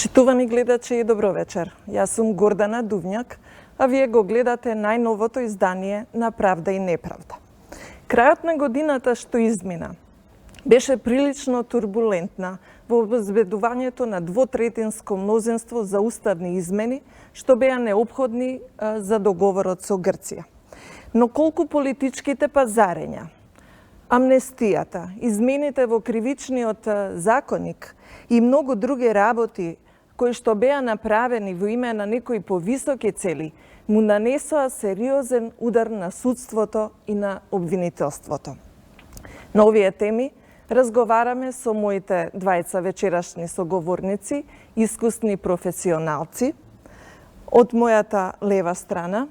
Почитувани гледачи и добро вечер. Јас сум Гордана Дувњак, а вие го гледате најновото издание на Правда и неправда. Крајот на годината што измина беше прилично турбулентна во обезбедувањето на двотретинско мнозинство за уставни измени што беа неопходни за договорот со Грција. Но колку политичките пазарења, амнестијата, измените во кривичниот законник и многу други работи кои што беа направени во име на некои повисоки цели, му нанесоа сериозен удар на судството и на обвинителството. На овие теми разговараме со моите двајца вечерашни соговорници, искусни професионалци. Од мојата лева страна,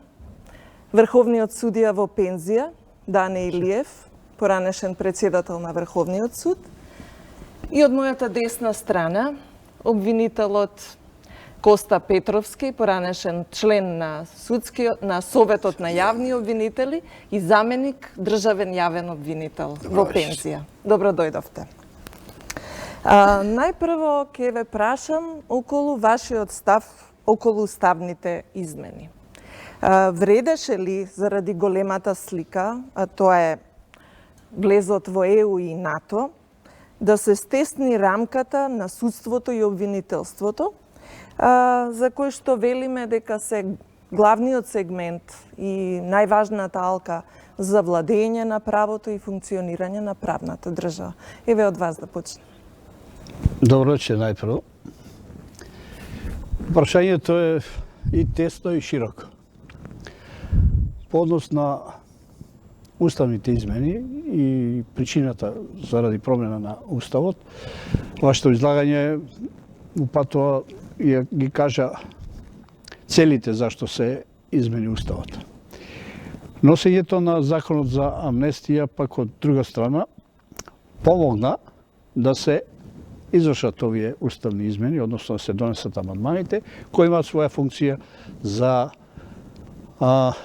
врховниот судија во пензија, Дане Илиев, поранешен председател на Врховниот суд, и од мојата десна страна, обвинителот Коста Петровски, поранешен член на Советот на јавни обвинители и заменик државен јавен обвинител во пензија. Добро дојдовте. Најпрво ќе ве прашам околу вашиот став околу уставните измени. Вредеше ли заради големата слика, а тоа е влезот во ЕУ и НАТО, да се стесни рамката на судството и обвинителството, за кој што велиме дека се главниот сегмент и најважната алка за владење на правото и функционирање на правната држава. Еве од вас да почне. Добро вечер најпрво. Прашањето е и тесно и широко. По однос на уставните измени и причината заради промена на уставот, вашето излагање упатува и ги кажа целите зашто се измени уставот. Носењето на законот за амнестија пак од друга страна помогна да се извршат овие уставни измени, односно да се донесат амандманите, кои имаат своја функција за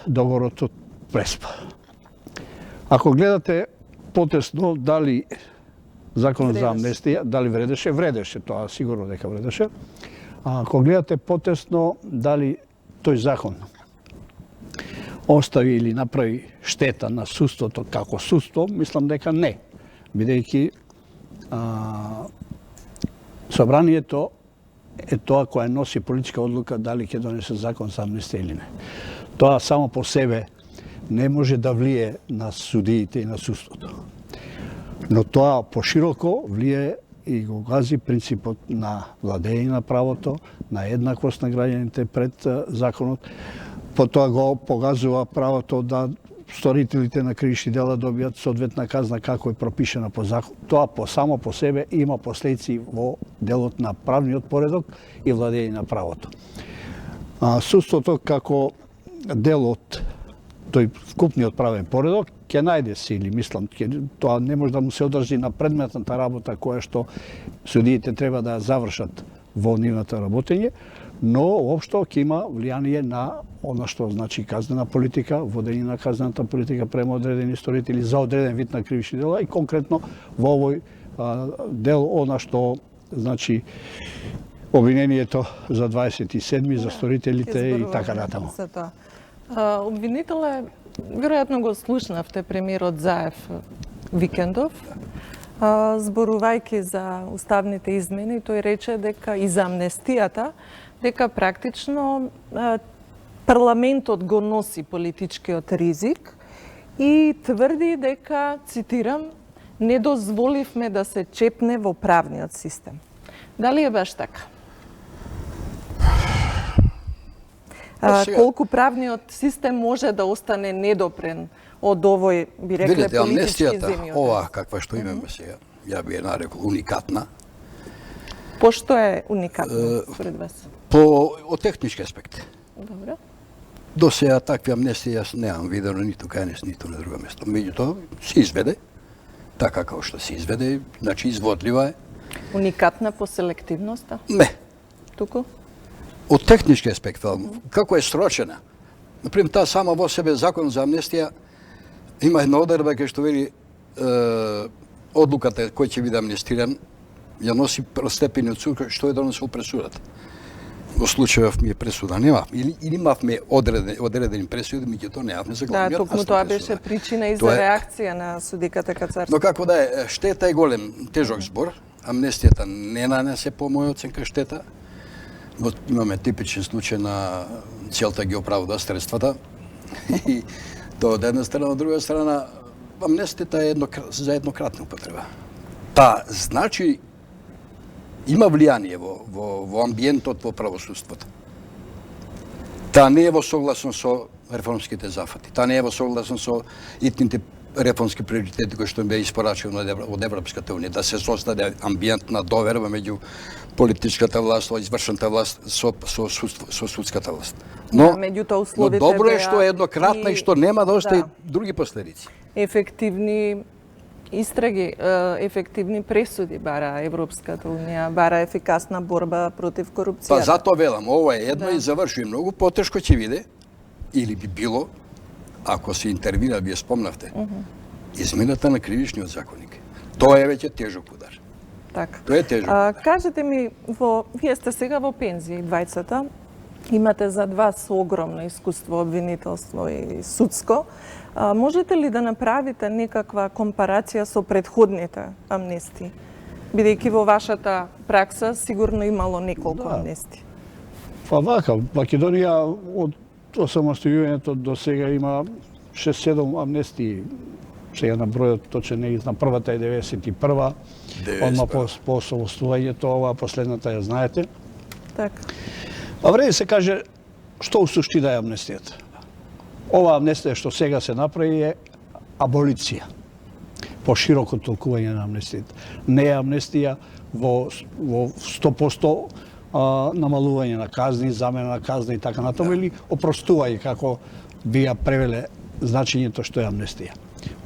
договорот од Преспа. Ако гледате потесно дали законот за амнестија, дали вредеше, тоа сигурно дека вредеше. Ако гледате потесно дали тој закон остави или направи штета на судството како судство, мислам дека не, бидејќи собранието е тоа која носи политичка одлука дали ќе донесе закон за амнестија или не. Тоа само по себе не може да влие на судиите и на судството. Но тоа пошироко влие и го гази принципот на владење на правото, на еднаквост на граѓаните пред законот. Потоа го погазува правото да сторителите на кривични дела добијат соодветна казна како е пропишена по закон. Тоа само по себе има последици во делот на правниот поредок и владење на правото. Судството како дел од тој вкупниот правен поредок ќе најде сили, мислам, тоа не може да му се одржи на предметната работа која што судиите треба да завршат во нивната работење, но општо ќе има влијание на она што значи казнена политика, водење на казнената политика према одредени сторители за одреден вид на кривични дела и конкретно во овој дел она што значи обвинението за 27 за сторителите и така натаму. Обвинителе, веројатно го слушнавте премиерот Заев викендов, зборувајќи за уставните измени, тој рече дека и за амнестијата, дека практично парламентот го носи политичкиот ризик и тврди дека, цитирам, не дозволивме да се чепне во правниот систем. Дали е баш така? Колку правниот систем може да остане недопрен од овој, би рекле, политички земјотрес? Ова каква што имаме сега, ја би ја нарекол уникатна. Пошто е уникатна, според вас? Од технички аспект. Добро. До сега такви амнестии јас немам видено ниту кај нас, ниту на друго место. Меѓутоа, се изведе, така како што се изведе, значи изводлива е. Уникатна по селективноста? Не. Туку? Од технички аспект, како е срочена. Например, таа сама во себе закон за амнестија има една одредба кај што вели одлуката кој ќе биде амнестиран ја носи првостепениот суд што е донесол пресудата. Во случајов ми е пресуда нема или имавме одредени пресуди, меѓутоа немавме заглавни. Да, токму тоа беше причина и за реакција на судиката Кацарски. Но како да е, штета е голем, тежок збор. Амнестијата не нанесе по моја оценка штета. Имаме типичен случај на целта ги оправда средствата. И тоа од една страна, од друга страна, амнестијата е за еднократна употреба. Та значи има влијание во амбиентот во правосудството. Та не е во согласно со реформските зафати. Та не е во согласно со итните реформски приоритети кои што беа испорачени од Европската унија, да се создаде амбиент на доверба меѓу политичката власт, извршната власт со судската власт. Но добро е што е еднократна и што нема да остави други последици. Ефективни истраги, ефективни пресуди бара Европската унија, бара ефикасна борба против корупцијата. Па затоа велам, ова е едно и завршува многу потешко ќе биде или би било ако се интервира, вие спомнавте, измената на кривичниот законник. Тоа е веќе тежок удар. Така. Тоа е тежок удар. Кажете ми, вие сте сега во пензија, двајцата, имате зад вас огромно искуство, обвинителство и судско. Можете ли да направите некаква компарација со претходните амнестии? Бидејќи во вашата пракса сигурно имало неколку амнестии. Па вака, Македонија од осамостојувањето до сега има 6-7 амнестии. Сега на бројот точно не знам, првата е 91-а, одма по осамостојувањето, ова последната ја знаете. Така. А вреди се каже што у суштина е амнестијата. Ова амнестија што сега се направи е аболиција. По широко толкување на амнестијата. Не е амнестија во 100% намалување на казни, замена на казни и така натаму, или опростување, како би ја превеле значењето што е амнестија.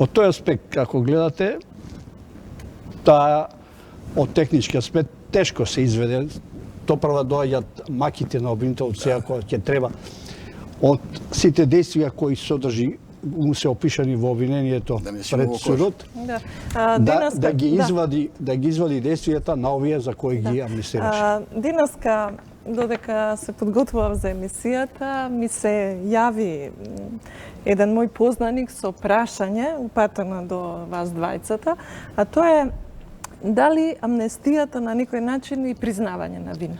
Од тој аспект, како гледате, таа од технички аспект тешко се изведе. Топрва доаѓаат маките на обвинителот сега кога ќе треба. Од сите действија кои содржи му се опишани во обвинението пред судот, да ги извади действијата на овие за кои ги амнестираше. Денеска, додека се подготвував за емисијата, ми се јави еден мој познаник со прашање упатено до вас двајцата, а тоа е дали амнестијата на некој начин и признавање на вина?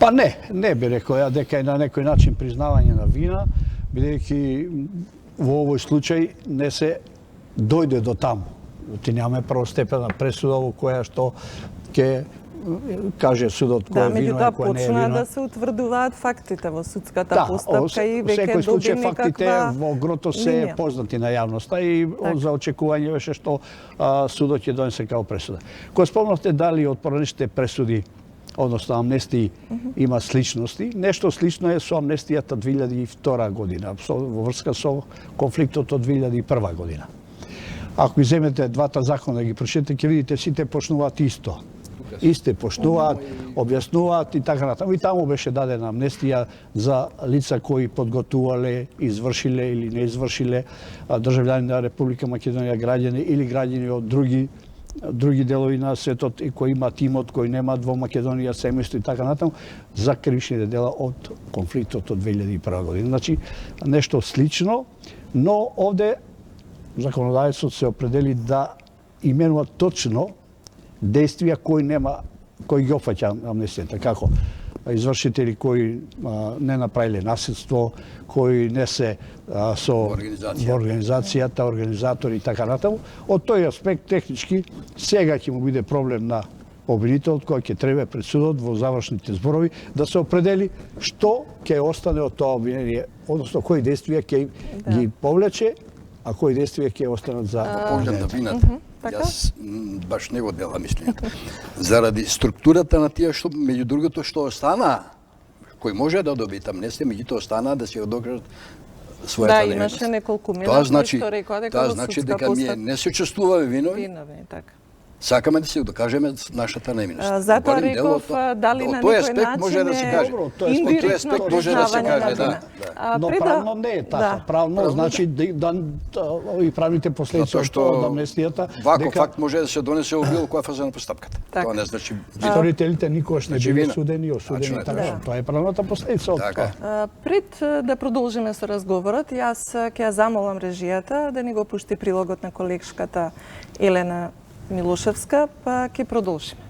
Па не би рекол ја дека е на некој начин признавање на вина, бидејќи во овој случај не се дојде до таму. Ти немаме првостепена пресуда во која што ќе каже судот кој е вино и кој не е вино. Почна да се утврдуваат фактите во судската постапка и веќе доби некаква фактите во грото се познати на јавноста и за очекување беше што судот ќе донесе како пресуда. Кога спомнавте дали од поранешните пресуди, односно амнестии, има сличности, нешто слично е со амнестијата 2002 година, во врска со конфликтот од 2001 година. Ако иземете двата закона да ги прочитате, ќе видите сите почнуваат исто. Исте почнуваат, објаснуваат и така натаму. И таму беше дадена амнестија за лица кои подготувале, извршиле или не извршиле, државјани на Република Македонија, граѓани или граѓани од други делови на светот и кои имаат имот, кои немаат во Македонија семејство и така натаму, за кривичните дела од конфликтот од 2001 година. Значи, нешто слично, но овде законодавецот се определи да именува точно действија кои ги опфаќа амнестијата, како извршители кои не направиле наследство, кои не се со организацијата, организатори и така натаму. Од тој аспект технички сега ќе му биде проблем на обвинителот кој ќе треба пред судот во завршните зборови да се определи што ќе остане од тоа обвинение, односно кои действија ќе ги повлече, а кои действија ќе останат за поглед на вината. Јас баш не го делам мислењето. Заради структурата на тие што меѓу другото што остана, кој може да добие амнестија, меѓутоа остана да се докажат својата невиност. Да, имаше неколку минати истории кога дека тоа значи дека ние не се чувствуваме винови. Така. Сакаме да си го докажеме нашата неминост. Затоа Барем реков, делото. дали на Тој некој аспект начин може да се каже. Добро, Тој аспект може да се каже, да. Но правно не е така. Правно значи и правните последици од амнестијата. Вако факт може да се донесе во било која фаза на постапката. Тоа не значи сторителите никогаш не били судени и осудени, Така така. Тоа е правната последица од тоа. Пред да продолжиме со разговорот, јас ќе ја замолам режијата да ни го пушти прилогот на колегшката Елена Милошевска, па ќе продолжиме.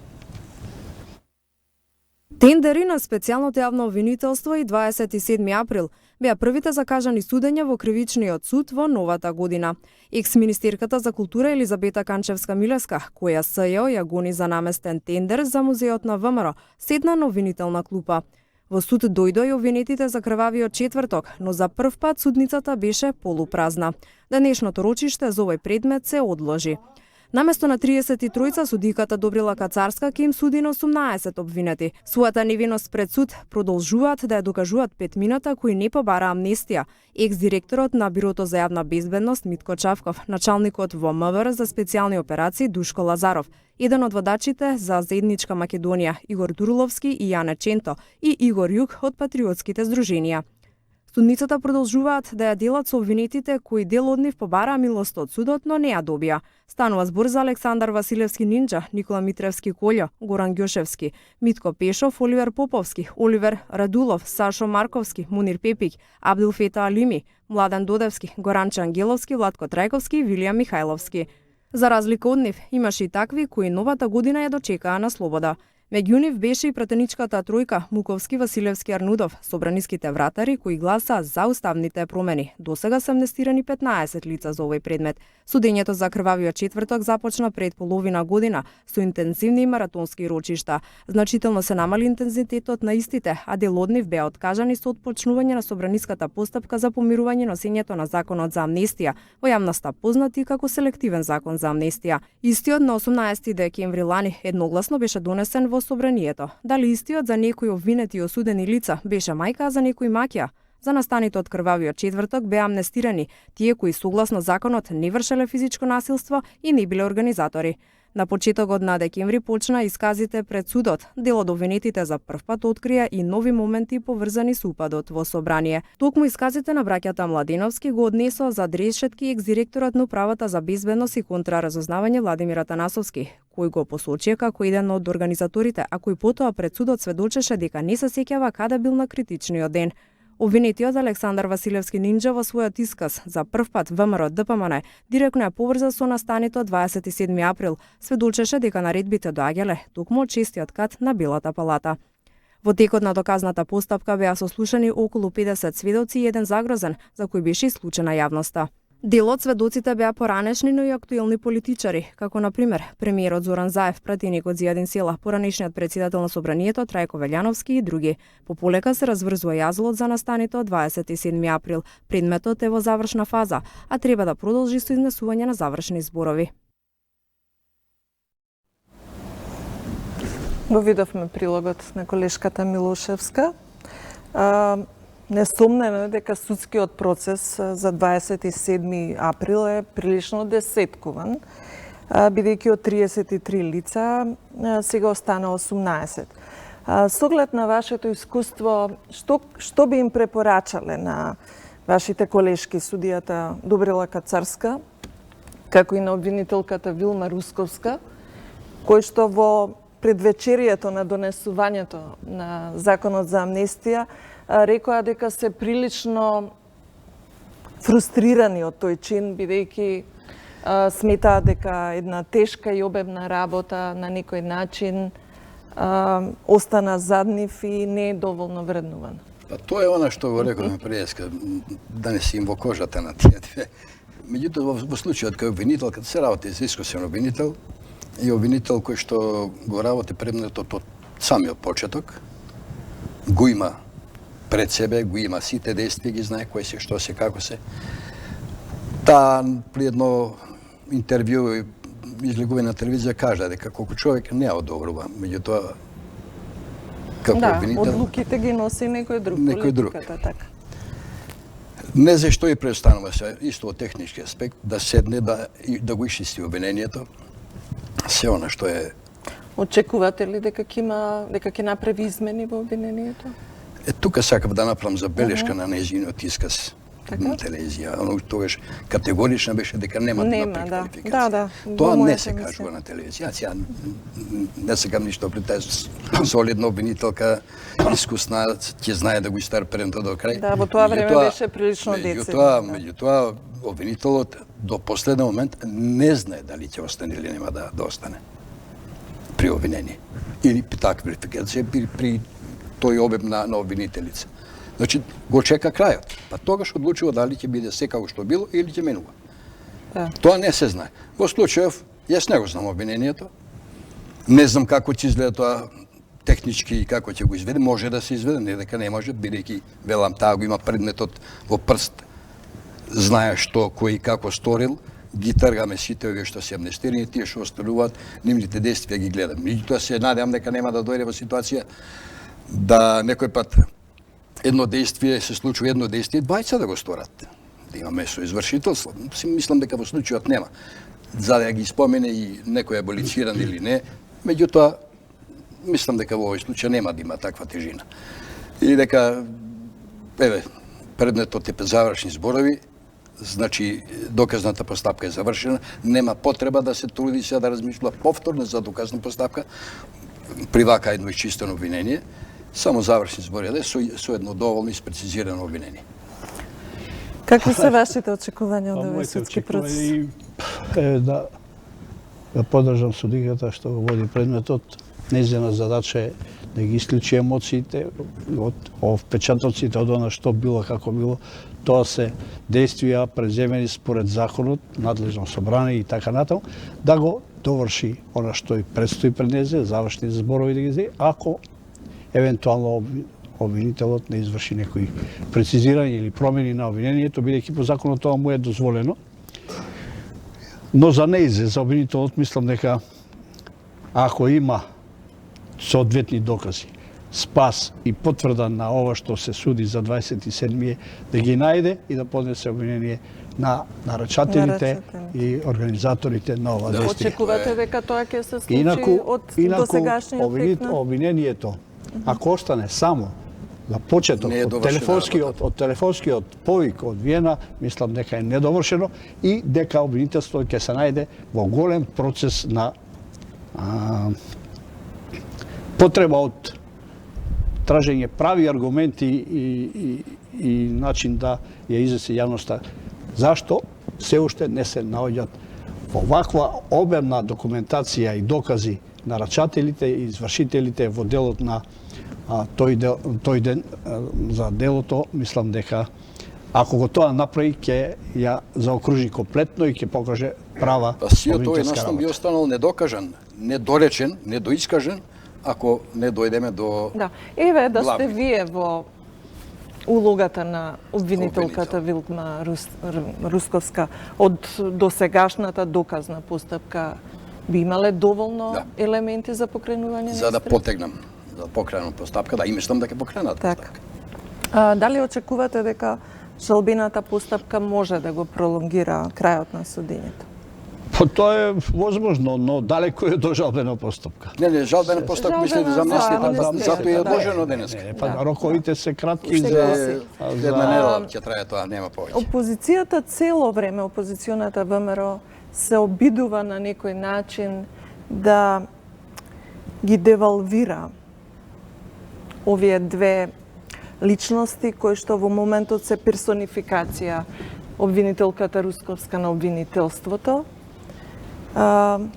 Тендери на специјалното јавно обвинителство и 27 април беа првите закажани судења во кривичниот суд во новата година. Екс-министерката за култура Елизабета Канчевска-Милеска, која СЈО ја гони за наместен тендер за музеот на ВМРО, седна на обвинителна клупа. Во суд дојдоа и обвинетите за крвавиот четврток, но за прв пат судницата беше полупразна. Денешното рочиште за овој предмет се одложи. Наместо на 33 судиката Добрила Кацарска ќе им суди на 18 обвинети. Својата невиност пред суд продолжуваат да ја докажуваат петмината кои не побара амнестија. Екс-директорот на Бирото за јавна безбедност Митко Чавков, началникот во МВР за специјални операции Душко Лазаров, еден од водачите за Заедничка Македонија Игор Дурловски и Јане Ченто и Игор Јук од патриотските здруженија. Судницата продолжуваат да ја делат со обвинетите кои дел од нив побараа милост од судот, но не ја добија. Станува збор за Александар Василевски Нинџа, Никола Митревски Колјо, Горан Ѓошевски, Митко Пешов, Оливер Поповски, Оливер Радулов, Сашо Марковски, Мунир Пепик, Абдул Фета Алими, Младен Додевски, Горанче Ангеловски, Владко Трајковски и Вилијам Михајловски. За разлика од нив, имаше и такви кои новата година ја дочекаа на слобода. Меѓу нив беше и пратеничката тројка Муковски, Василевски, Арнудов, собраниските вратари кои гласаа за уставните промени. Досега се амнестирани 15 лица за овој предмет. Судењето за крвавиот четврток започна пред половина година со интензивни и маратонски рочишта. Значително се намали интензитетот на истите, а дел од нив беа откажани со отпочнување на собраниската постапка за помирување носењето на законот за амнестија, во јавноста познати како селективен закон за амнестија. Истиот на 18 декември лани едногласно беше донесен во собранието. Дали истиот за некои обвинети и осудени лица беше мајка, а за некои маќа? За настаните од крвавиот четврток беа амнестирани тие кои согласно законот не вршеле физичко насилство и не биле организатори. На почетокот на декември почна исказите пред судот. Дел од обвинетите за прв пат открија и нови моменти поврзани со упадот во собрание. Токму исказите на браќата Младеновски го однесоа за решетки екс-директорот на Управата за безбедност и контраразузнавање Владимир Атанасовски, кој го посочи како еден од организаторите, а кој потоа пред судот сведочеше дека не се сеќава каде бил на критичниот ден. Обвинетиот Александар Василевски Нинџа во својот исказ за прв пат ВМРО ДПМН директно ја поврза со настането 27 април, сведочеше дека наредбите доаѓале токму од честиот кат на Белата палата. Во текот на доказната постапка беа сослушани околу 50 сведоци и еден загрозен, за кој беше исклучена јавноста. Дел од сведоците беа поранешни, но и актуелни политичари, како на пример премиерот Зоран Заев, пратеникот Зијадин Села, поранешниот председател на собранието Трајко Велјановски и други. Пополека се разврзува јазлот за настането 27 април. Предметот е во завршна фаза, а треба да продолжи со изнесување на завршни зборови. Го видовме прилогот на колешката Милошевска. Несомнено е дека судскиот процес за 27 април е прилично десеткуван, бидејќи од 33 лица сега остана 18. Со оглед на вашето искуство, што би им препорачале на вашите колешки, судијата Добрила Кацарска, како и на обвинителката Вилма Русковска, кои што во предвечерието на донесувањето на законот за амнестија рекоа дека се прилично фрустрирани од тој чин, бидејќи сметаат дека една тешка и обемна работа на некој начин остана зад нив и не е доволно вреднувана. Па тоа е она што го рековме преска, да не си им во кожата на тие две. Меѓутоа во случајот кај обвинителката се работи за искусен обвинител и обвинител кој што го работи предметот од самиот почеток, го има пред себе, го има сите действија, ги знае кој се, што се, како се. Таа при едно интервју излегување на телевизија кажа дека колку човек не ја одобрува, меѓутоа како обвинител... Да, одлуките ги носи некој друг. Некој друг. Така. Не знае што и престанува се, исто од технички аспект, да седне, да го исчисти обвинението се она што е. Очекувате ли дека ќе направи измени во обвинението? Тука сакав да направам забелешка на нејзиниот исказ на телевизија. Оно тогаш категорично беше дека нема преквалификација. Да. Тоа не се кажува на телевизија. Ја не сакам ништо пред таа солидна обвинителка, искусна, ќе знае да го истар пренто до крај. Да, во тоа време беше прилично децидно. Меѓутоа, обвинителот до последен момент не знае дали ќе остане или нема да остане при обвинение. Или при таква квалификација, при тој обем на обвинителица. Значи, го чека крајот. Па тогаш одлучува дали ќе биде се како што било или ќе менува. Да. Тоа не се знае. Во случајов, јас не го знам обвинението. Не знам како ќе изгледа тоа технички и како ќе го изведе. Може да се изведе, не дека не може, бидејќи велам таа го има предметот во прст. Знае што, кој и како сторил, ги тргаме сите овие што се амнестирани, тие што остануваат, нивните действија ги гледам. Меѓутоа се надевам дека нема да дојде во ситуација да некој пат едно действие се случува едно действие, двајца да го сторат. Да имаме соизвршителство. Мислам дека во случајот нема. За да ги спомене и некој аболициран или не, меѓутоа мислам дека во овој случај нема да има таква тежина. И дека предметот е завршни зборови, значи доказната постапка е завршена, нема потреба да се труди се да размислува повторно за доказна постапка при вака едно изчистено обвинение. Само завршни збори да со едно доволно испрецизирано обвинение. Какви се вашите очекувања од овој судски процес? Да поддржам судиката што го води предметот. Нејзина задача е да ги исклучи емоциите од впечатоците од она што било, како било. Тоа се действија преземени според законот, надлежно собрание и така натаму, да го доврши она што и предстои пред незе, завршни зборови да ги издаде, ако евентуално обвинителот не изврши некои прецизирање или промени на обвинението, бидејќи по законот тоа му е дозволено. Но за неизе, за обвинителот, мислам дека ако има соодветни докази, спас и потврда на ова што се суди за 27 да ги најде и да поднесе обвинение на нарачателите и организаторите на ова действие. Очекувате дека тоа ќе се случи од досегашниот тек на обвинението, ако остане само на почеток од телефонскиот повик од Виена, мислам дека е недовршено и дека обвинителството ќе се најде во голем процес на потреба од тражење прави аргументи и начин да ја излезе јавноста. Зашто се уште не се наоѓаат во ваква обемна документација и докази на рачателите и извршителите во делот на тој ден за делото, мислам дека ако го тоа направи, ќе ја заокружи комплетно и ќе покаже права обвинителска работа. Тој настан би останал недокажан, недоречен, недоискажен, ако не дојдеме до... Да, да сте вие во улогата на обвинителката Вилма Русковска од досегашната доказна постапка, би имале доволно елементи за покренување на за да потегнам, за покренувам постапка, да, и мислам дека покренат постапка. Дали очекувате дека жалбената постапка може да го пролонгира крајот на судењето? Тоа е возможно, но далеко е до жалбена постапка. Не, жалбена постапка мислите за амнестијата, затоа е одложено денес. Роковите се кратки за една недела ќе трае тоа, нема повеќе. Опозицијата цело време, опозиционата ВМРО се обидува на некој начин да ги девалвира овие две личности кои што во моментот се персонификација обвинителката Русковска на обвинителството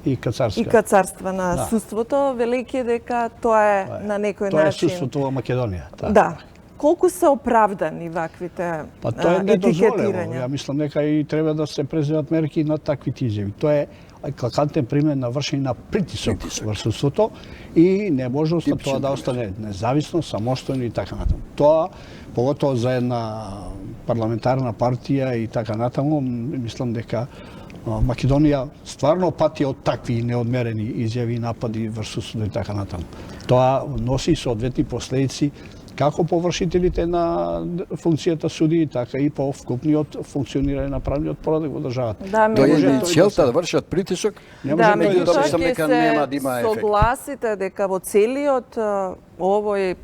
и кацарства на судството, велејќи дека тоа е на некој начин. Тоа е судството во Македонија. Да. Колку се оправдани ваквите етикетирања? Тоа е недозволено. Ја мислам дека и треба да се преземат мерки на таквите изјави. Тоа е клакантен пример на вршење на притисок врз судството и неможноста тоа да остане независно, самостојно и така натаму. Тоа, поготово за една парламентарна партија и така натаму, мислам дека Македонија стварно пати од такви неодмерени изјави и напади врз судството и така натаму. Тоа носи соодветни последици како површителите на функцијата судии, така и по вкупниот функционирање на правниот поредок во државата. Да, Тоа може е тој целта да вршат притисок. Не Да, може тој меѓутоа, меѓутоа сам ќе дека нема да има се ефект. согласите дека во целиот овој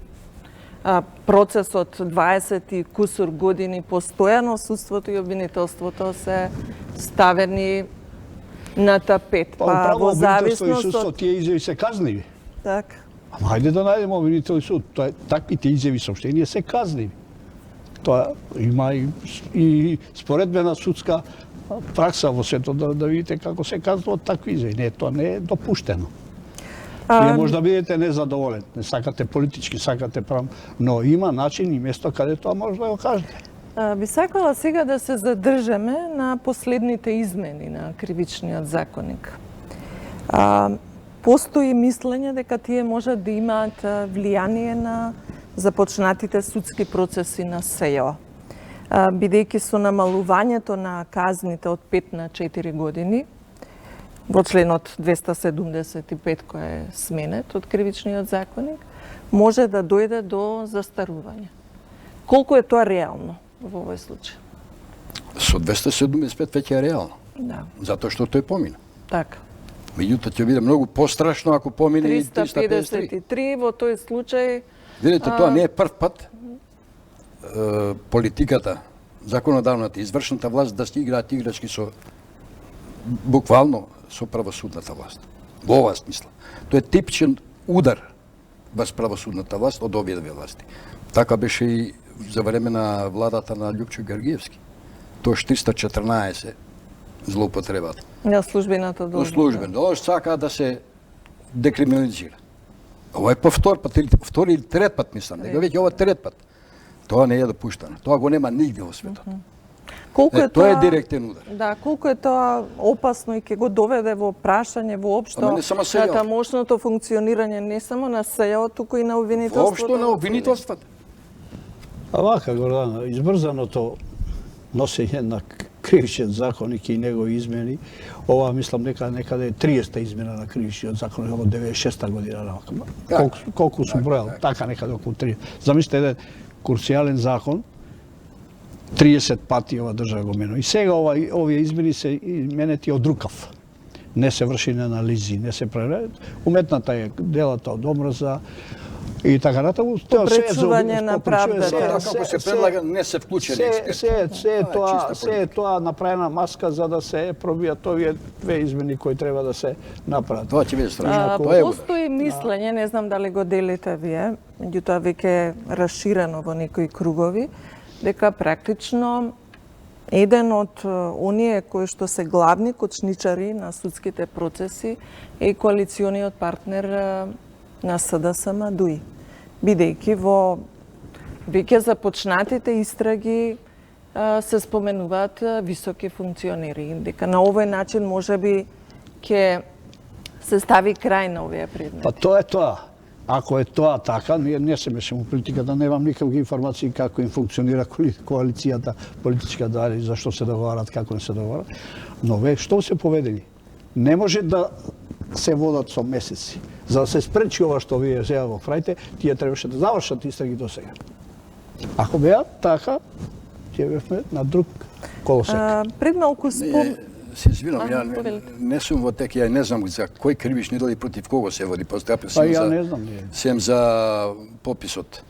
процес од 20 и кусур години постојано судството и обвинителството се ставени на тапет. Па во управо обвинителство и зависност судство од... тие изјави се казниви. Так. Ама хајде да најдеме обвинител и суд. Таквите изјави и сопштенија се казниви. Тоа има и споредбена судска пракса во светот да видите како се казнуваат такви изјави. Не, тоа не е допуштено. Вие може да бидете незадоволен, не сакате политички, сакате правно, но има начин и место каде тоа може да го кажете. Би сакала сега да се задржаме на последните измени на кривичниот законник. Постои мислење дека тие можат да имаат влијание на започнатите судски процеси на СЈО. Бидејќи со намалувањето на казните од 5 на 4 години, во членот 275 кој е сменет од кривичниот законник, може да дојде до застарување. Колку е тоа реално во овој случај? Со 275 веќе е реално. Да, Затоа што тој помина. така. Меѓутоа ќе биде многу пострашно ако помине и 353. 353 во тој случај. Видите, тоа не е прв пат политиката, законодавната и извршната власт да си играат играчки со буквално со правосудната власт. Во оваа смисла. Тоа е типичен удар врз правосудната власт од овие две власти. Така беше и за време на владата на Љупчо Георгиевски. Тоа 314 злоупотребата. На службената Во должност. службен. Тоа сака да се декриминализира. Ова е по втор пат, втори или трет пат, мислам. Него веќе ова трет пат. Тоа не е допуштано. Тоа го нема нигде во светот. Колку е Тоа е директен удар. Да, колку е тоа опасно и ќе го доведе во прашање воопшто Ама не само СЈО. на тамошното функционирање не само на СЈО, туку и на обвинителството. Воопшто на обвинителствата. А вака, Гордана, избрзаното носење на кривичен законник и негови измени, ова мислам некаде е 30-та измена на кривичниот законник од 96-та година навака. Колку су бројал, така некаде околу 30. Замислите еден курцијален закон, 30 пати ова држава го менува. И сега овие измени се менети од рукав. Не се врши на анализи, не се прави. Уметната е делата од омраза и така натаму. Попречување на правдата. Тоа како се предлага не се вклучени експерти. Се е тоа направена маска за да се пробијат овие две измени кои треба да се направат. Тоа ќе биде страшно. Тоа е удар. Постои мислење, не знам дали го делите вие, меѓутоа веќе расширено во некои кругови, дека практично еден од оние кои што се главни кочничари на судските процеси е коалициониот партнер на СДСМ ДУИ. Бидејќи во веќе започнатите истраги се споменуваат високи функционери, дека на овој начин можеби ќе се стави крај на овие предмети. Па тоа е тоа. Ако е тоа така, не се мешам у политиката, немам никакви информации како им функционира коалицијата политичка, дали зашто се договарат, како не се договарат. Но што се поведени? Не може да се водат со месеци. За да се спречи ова што вие сега го правите, тие требаше да завршат истраги до сега. Ако беа така, ќе бевме на друг колосек. Пред малку Се извинам, ја повелите. не сум во тек, ја не знам за кој кривични дела и против кого се води постапи. Па ја не знам. Сем за пописот.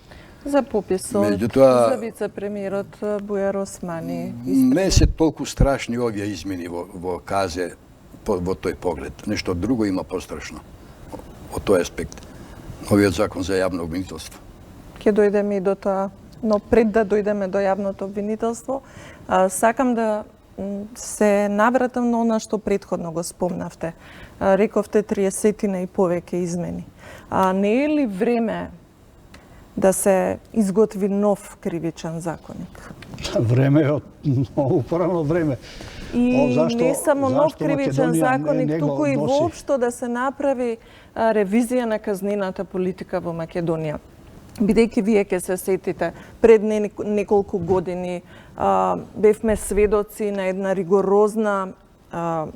За пописот, Меѓутоа, за вице-премиерот Бујар Османи. Не се толку страшни овие измени во КАЗе во тој поглед. Нешто друго има пострашно од тој аспект. Овиот закон за јавно обвинителство. Ќе дојдеме и до тоа, но пред да дојдеме до јавното обвинителство, сакам да се навратам на она што претходно го спомнавте. Рековте 30 и повеќе измени. Не е ли време да се изготви нов кривичен законник? Време е од многу порано време. И Зашто- не само нов зашто кривичен Македонија законник, не го туку и носи? воопшто да се направи ревизија на казнената политика во Македонија. Бидејќи вие ќе се сетите, пред неколку години бевме сведоци на една ригорозна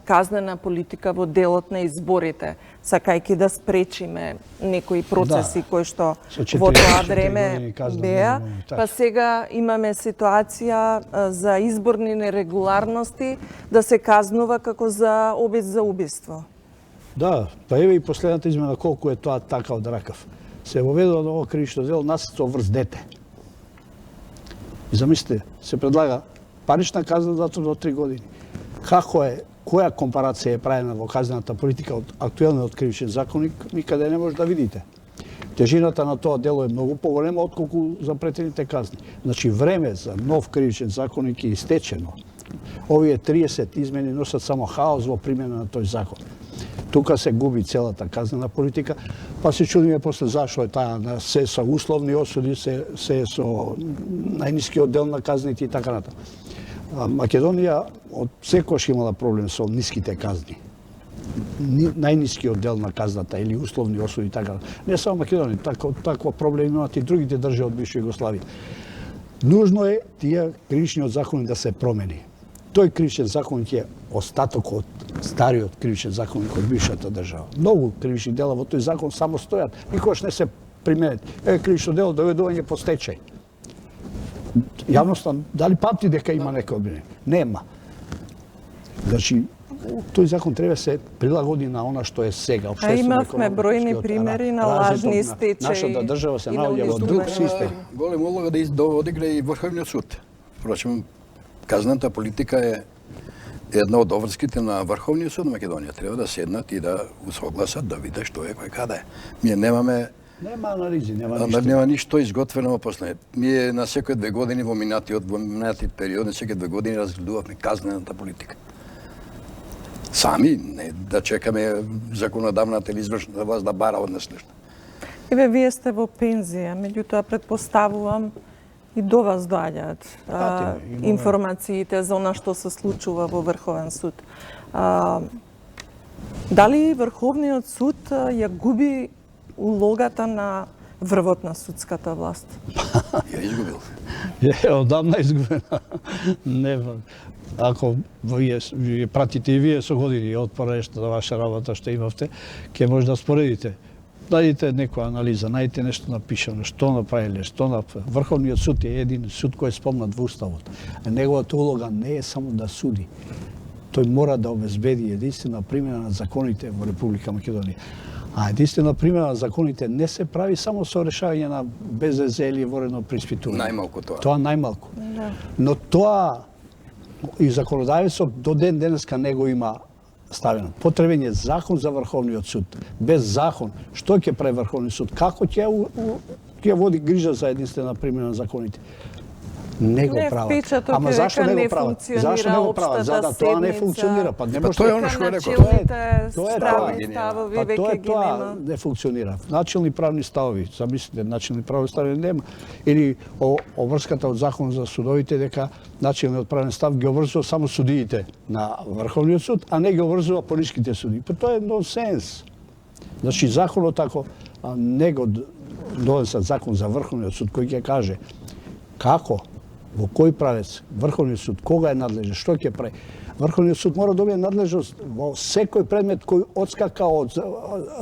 казнена политика во делот на изборите, сакајќи да спречиме некои процеси кои што во тоа време беа, па сега имаме ситуација за изборни нерегуларности да се казнува како за обид за убиство. Да, па еве и последната измена колку е тоа така од ракав. Се воведува ново кривично дело насилство врз дете. И замислите, се предлага парична казна затвор до 3 години. Како е, која компарација е правена во казнената политика од актуелниот кривичен законник, никаде не може да видите. Тежината на тоа дело е многу поголема отколку за претените казни. Значи време за нов кривичен законник е истечено. Овие 30 измени носат само хаос во примена на тој закон. Тука се губи целата казнена политика, па се чудиме после зашо е таа се со условни осуди, се со најнискиот дел на казните и така натаму. Македонија од секојаш имала проблем со ниските казни. Најнискиот дел на казната или условни осуди и така. Не само Македонија, таква проблем имаат и другите држави од бивша Југославија. Нужно е тие кривичниот закон да се промени. Тој кривичен законник е остаток од стариот кривичен законник од бившата држава. Многу кривични дела во тој закон само стојат, никогаш не се применет. Кривично дело доведување по стечај. Јавноста дали памти дека има некој обвинение? Нема. Значи, тој закон треба се прилагоди на она што е сега. Имавме бројни примери на лажни стечаи. Нашата држава се наоѓа во друг систем. Голема улога да одигра и Врховниот суд. Впрочем, казната политика е една од обврските на Врховниот суд на Македонија. Треба да седнат и да усогласат, да видат што е кој каде е. Ние нема анализи, нема ништо. Нема ништо изготвено после. Ние на секој 2 години во минатиот период, на секој 2 години разгледувавме казнената политика. Сами, не да чекаме законодавната или извршната власт да бара од нас нешто. Еве, вие сте во пензија, меѓутоа претпоставувам и до вас доаѓаат информациите за она што се случува во Врховен суд. Дали Врховниот суд ја губи улогата на врвот на судската власт? Ја изгубил. Одамна изгубена. Не, ако вие пратите и вие со години од поредишната ваша работа што имавте, ќе може да споредите. Најдете некоја анализа, најдете нешто напишано, што направиле, Врховниот суд е един суд кој е спомнат во Уставот. Неговата улога не е само да суди. Тој мора да обезбеди единствена примена на законите во Република Македонија. А единствена примена на законите не се прави само со решавање на БЗЗ или воредно преиспитување. Најмалку тоа. Тоа најмалку. Но тоа и законодавецот до ден денеска не го има ставено. Потребен е закон за Врховниот суд. Без закон, што ќе прави Врховниот суд? Како ќе води грижа за единствена примена на законите? Не го прават. Ама зашто не го прават? Зашто не го прават? За да тоа не функционира. Па не може тоа е оно што рекол. Тоа е тоа не функционира. Начелни правни ставови, замислите, начелни правни ставови нема. Или обврската од закон за судовите дека начелниот правен став ги обврзува само судиите на Врховниот суд, а не ги обврзува пониските судии. Па тоа е нонсенс. Значи законот ако не го донесат закон за Врховниот суд кој ќе каже како, во кој правец Врховниот суд, кога е надлежен, што ќе прави. Врховниот суд мора да добие надлежност во секој предмет кој одскака од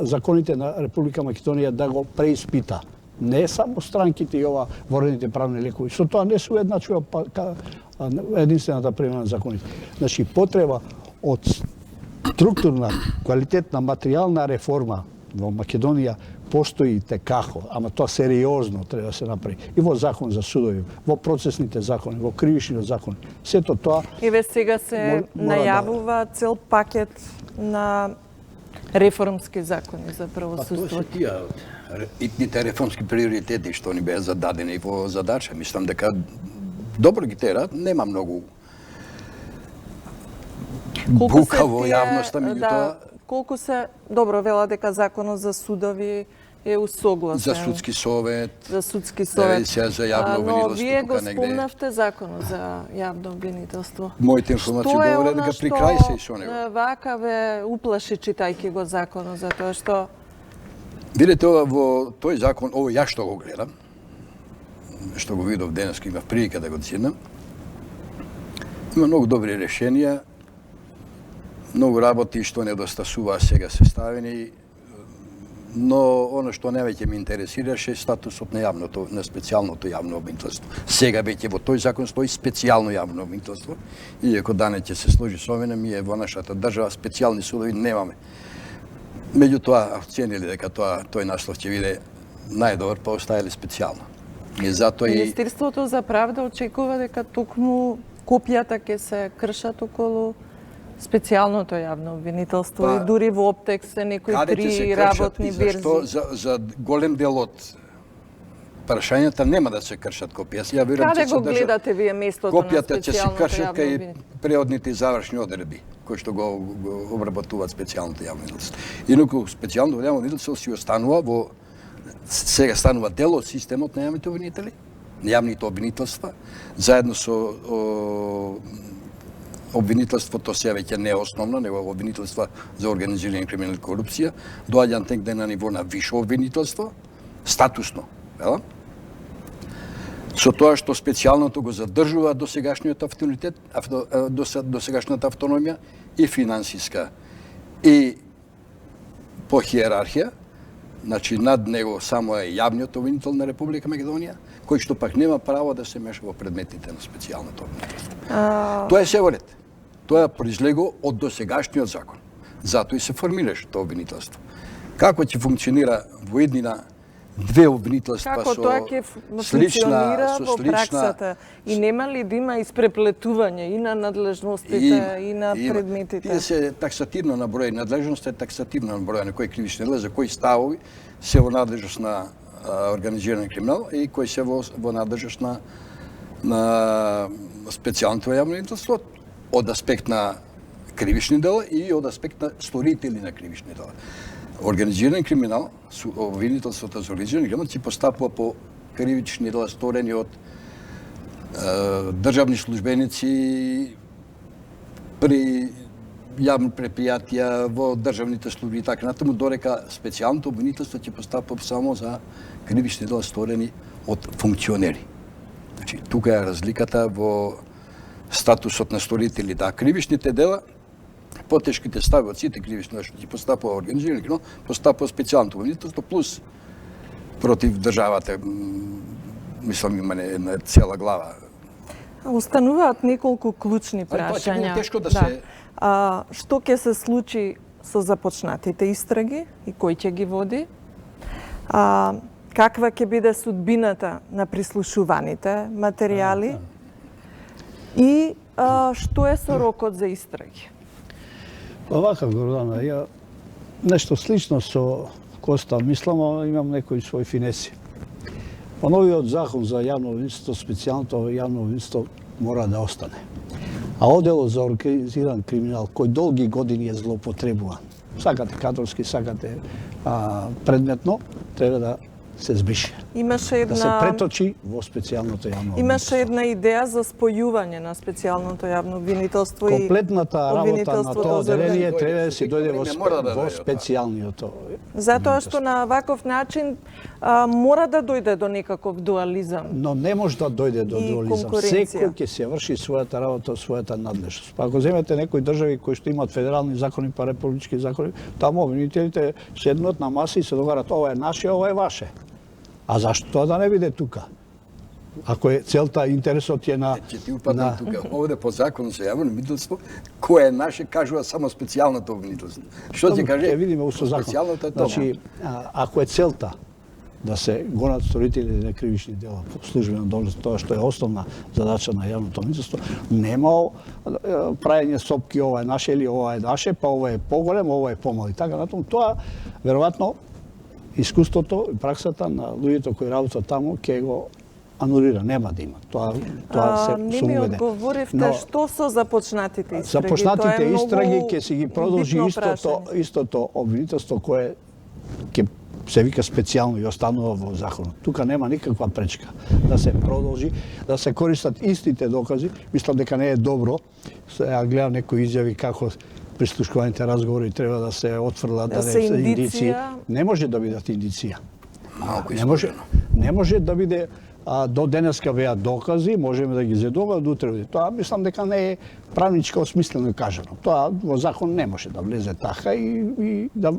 законите на Република Македонија да го преиспита. Не само странките и ова воредните правни лекови. Со тоа не се уедначува единствената примена на законите. Значи потреба од структурна, квалитетна, материјална реформа во Македонија постои текако, ама тоа сериозно треба да се направи. И во закон за судови, во процесните закони, во кривичниот закон. Сето тоа... Еве сега се најавува цел пакет на реформски закони за правосудство. Тоа се тие итните реформски приоритети што ни беа зададени во задача. Мислам дека добро ги терат, нема многу бука во јавноста, меѓутоа... Колку се, добро вела дека законот за судови е усогласен. За судски совет. За судски совет. За јавно обвинителство. Но вие го спомнавте законот за јавно обвинителство. Моите информации говорат дека при крај се и со него. Вака ве уплаши читајќи го законот, затоа што... Видете, во тој закон, ово ја што го гледам, што го видов денес, имав прилика да го седнам, има многу добри решенија Многу работи што недостасува сега се ставени, но оно што највеќе ме интересираше е статусот на јавното, на специјалното јавно обвинителство. Сега веќе во тој закон стои специјално јавно обвинителство, и ако Дане ќе се сложи со мене, ние во нашата држава специјални судови немаме. Меѓутоа, оценили дека тој наслов ќе биде најдобар, па оставили специјално. И затоа и Министерството за правда очекува дека токму копијата ќе се кршат околу специјалното јавно обвинителство и дури во Оптек се некои каде ќе се три кршат работни и зашто верзии. за голем дел од прашањата нема да се кршат копија. Ја верувам Каде ќе се го држат. гледате вие местото на Копијата ќе се специјалното кршат јавно кај обвинителство? преодните и завршни одредби кои што го обработуваат специјалното јавно обвинителство. Инаку специјалното јавно обвинителство си останува во сега станува дел од системот на јавните обвинители, на јавните обвинителства, заедно со обвинителството се веќе не е основно, него обвинителство за организирана криминална корупција, доаѓа тек на ниво на висше обвинителство, статусно, вела? Со тоа што специјалното го задржува досегашниот авторитет, досегашната автономија и финансиска и по хиерархија, значи над него само е јавниот обвинител на Република Македонија, кој што пак нема право да се меша во предметите на специјалното обвинителство. Тоа е се во ред. Тоа произлего од досегашниот закон. Затоа и се формираше тоа обвинителство. Како ќе функционира во еднина две обвинителства Како со тоа ќе функционира во слична праксата? И нема ли да има испреплетување и на надлежностите и на предметите? Тие се таксативно наброени, надлежноста е таксативно наброена, кои кривични дела, за кои ставови се во надлежност на организиран криминал и кои се во надлежност на специјалното јавно обвинителство од аспект на кривични дела и од аспект на сторители на кривични дела. Организиран криминал, обвинителството за организиран криминал ќе постапува по кривични дела сторени од државни службеници при јавни предпријатија, во државните служби и така натаму, дорека специјалното обвинителство ќе постапува само за кривични дела сторени од функционери. Значи, тука е разликата во статусот на сторители. Да, кривичните дела, потешките стави од сите кривични дела што ќе постапува организиран криминал, постапува специјалното обвинителство плюс против државата. Мислам, има една цела глава. Остануваат неколку клучни Тоа ќе биде прашања. тешко да се... Што ќе се случи со започнатите истраги и кој ќе ги води? Каква ќе биде судбината на прислушуваните материјали? И што е со рокот за истраги? Овака, Гордана, ја нешто слично со Коста мислам, а имам некои своји финеси. По новиот закон за јавно обвинителство, специјалното јавно обвинителство мора да остане. А одделот за организиран криминал, кој долги години е злоупотребуван, сакате кадрски, сакате предметно, треба да се збрише. Имаше Да се преточи во специјалното јавно обвинителство. Имаше една идеја за спојување на специјалното јавно обвинителство и комплетната работа на тоа одделение треба да се дојде во дојде, специјалниот. Затоа што на ваков начин мора да дојде до некаков дуализам. Но не може да дојде до И дуализам. конкуренција. Секој ќе се врши својата работа, својата надлежност. Па ако земете некои држави кои што имаат федерални закони, па републички закони, таму обвинителите седнат на маси и се договарат ова е наше, ова е ваше. А зашто тоа да не биде тука? Ако е целта, интересот е на... Ќе ти упадам тука. Овде по закон за јавно обвинителство, кој е наше, кажува само специјалното обвинителство. Што ќе каже? Ќе видиме со закон. Специјалното е тоа. Значи, ако е целта да се гонат сторители на кривични дела по службена должност, тоа што е основна задача на јавното обвинителство, нема правење сопки, ова е наше или ова е наше, па ова е поголем, ова е помал и така натаму. Тоа веројатно искуството и праксата на луѓето кои работат таму ќе го анулира, нема да има. Тоа се Не сум ми убеден. одговоривте што со започнатите истраги. Започнатите Тоа е истраги многу ќе си ги продолжи битно истото обвинителство кое ќе се вика специјално и останува во законот. Тука нема никаква пречка да се продолжи, да се користат истите докази. Мислам дека не е добро. Ја гледам некои изјави како прислушкуваните разговори треба да се отфрлат, да се индиција. Не може да бидат индиција. Малку Не може да биде до денеска беа докази, можеме да ги зедуваме до утре. Тоа мислам дека не е правничко осмислено кажано. Тоа во закон не може да влезе така и да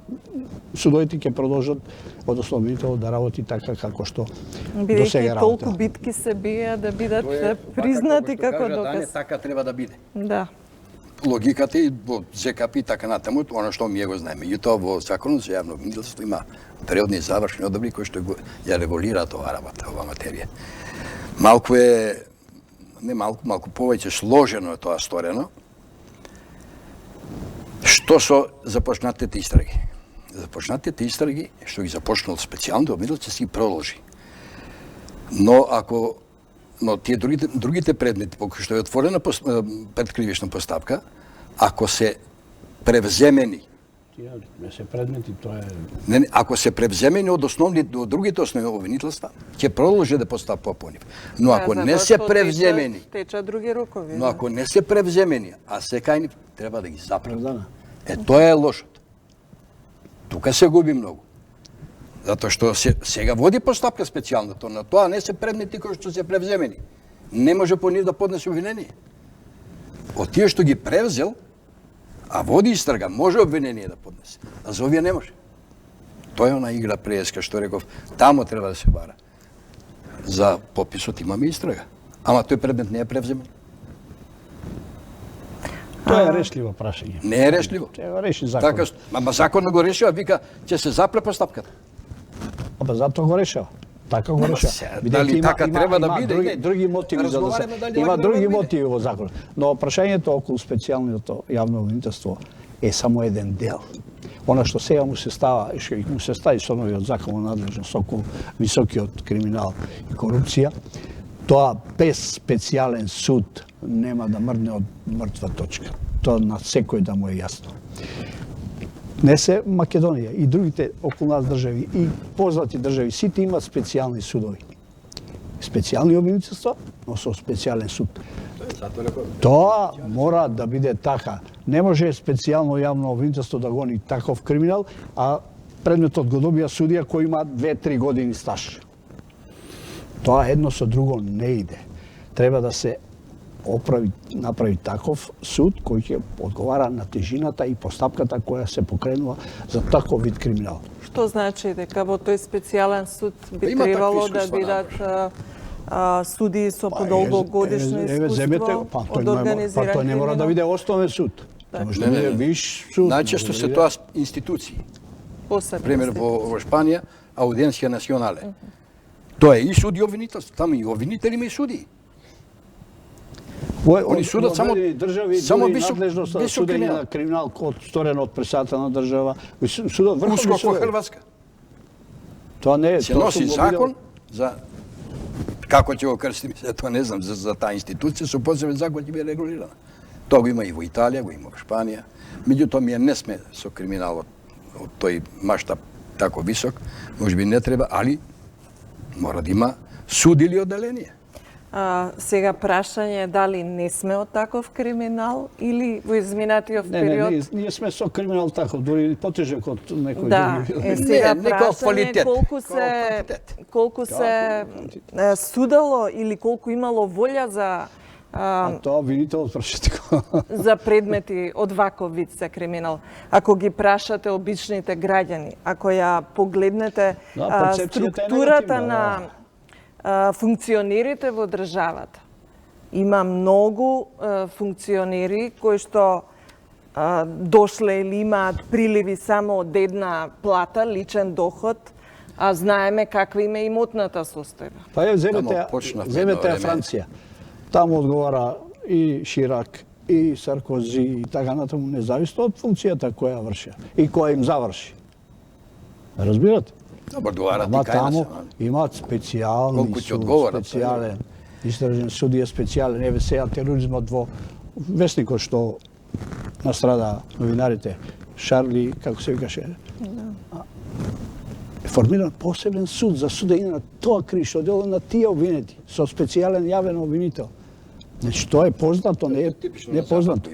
судовите ќе продолжат, односно обвинителот да работи така како што до сега Бидејќи толку работи. битки се бија да бидат признати како доказ. Така треба да биде. Да. Логиката и во ЗКП и така натаму, она што ми го знаеме. Меѓутоа во законот за јавно обвинителство има преодни и завршни одредби кои што ја регулираат оваа работа, оваа материја. Малку повеќе сложено е тоа сторено. Што со започнатите истраги? Започнатите истраги, што ги започнал специјално обвинителство, ќе се ги продолжи. Но тие другите предмети, по кои што е отворена предкривишна постапка, ако се превземени, Тие не се предмети, тоа е... ако се превземени од другите основни обвинителства, ќе продолжи да постапува по нив. Но ако не се превземени, теча други рокови. но ако не се превземени, а се кај нив, треба да ги запрат. Оправдано. Тоа е лошото. Тука се губи многу. Затоа што сега води постапка специјално, но тоа не се предмети кои што се превземени. Не може по нив да поднесе обвинение. Од тие што ги превзел, а води истрага, може обвинение да поднесе. А за овие не може. Тоа е она игра преска што реков, тамо треба да се бара. За пописот имаме истрага. Ама тој предмет не е превземен. Тоа е решливо прашање. Не е решливо. Треба реши закон. Така, ама законот го решава, вика, ќе се запре постапката. Апа затоа го решава. Така го решава. Дали така треба да биде? Други мотиви за да се. Има други мотиви во законот. Но прашањето околу специјалното јавно обвинителство е само еден дел. Она што сега му се става, што му се стави со новиот закон о надлежност околу високиот криминал и корупција, тоа без специјален суд нема да мрдне од мртва точка. Тоа на секој да му е јасно. Не се Македонија и другите околу нас држави и познати држави, сите имаат специјални судови. Специјални обвинителства, но со специјален суд. Тоа мора да биде така. Не може специјално јавно обвинителство да гони таков криминал, а предметот го добија судија кој има 2-3 години стаж. Тоа едно со друго не иде. Треба да се направи таков суд кој ќе одговара на тежината и постапката која се покренува за таков вид криминал. Што значи дека во тој специјален суд би Има требало такви да искуства, бидат суди со подолгогодишно искуство од организирање? Тоа не мора да биде основен суд. Тоа може да биде виш суд. Најчесто се тоа институции. Пример во Шпанија, Аудиенција национале. Тоа е и суд и обвинителство. Таму и обвинители има и суди. Они судат само висок судење на криминал сторен од председател на држава. Судот Врховни Ускок во судови. Хрватска. Тоа не е. Се носи закон за како ќе го крстиме, тоа не знам, за таа институција со посебен закон ќе биде регулирана. Тоа го има и во Италија, го има во Шпанија. Меѓутоа ние не сме со криминалот од тој маштаб тако висок, можеби не треба, али мора да има суд или одделение. Сега прашање е дали не сме од таков криминал или во изминатиот период? Не, ние сме со криминал таков, дури потежок од некој Да, други. е сега Не како прашање квалитет. колку се судало или колку имало волја за Тоа обвинителот прашате за предмети од ваков вид за криминал. Ако ги прашате обичните граѓани, ако ја погледнете перцепцијата е структурата негативна, на функционерите во државата, има многу функционери кои што дошле или имаат приливи само од една плата, личен доход, а знаеме каква им е имотната состојба. Па е, Тамо земете ја Франција. Таму одговара и Ширак, и Саркози, и така натаму, независно од функцијата која врши и која им заврши. Разбирате? Добар, одговарат и Ама кај таму нас. имаат специјални Колку ќе суд, одговарат, специјален, истражен судија специјален. Еве сега тероризмот во вестникот што настрада новинарите, Шарли, како се викаше, формиран посебен суд за судење на тоа кривично дело на тие обвинети, со специјален јавен обвинител. Значи, тоа е познато, не е непознато.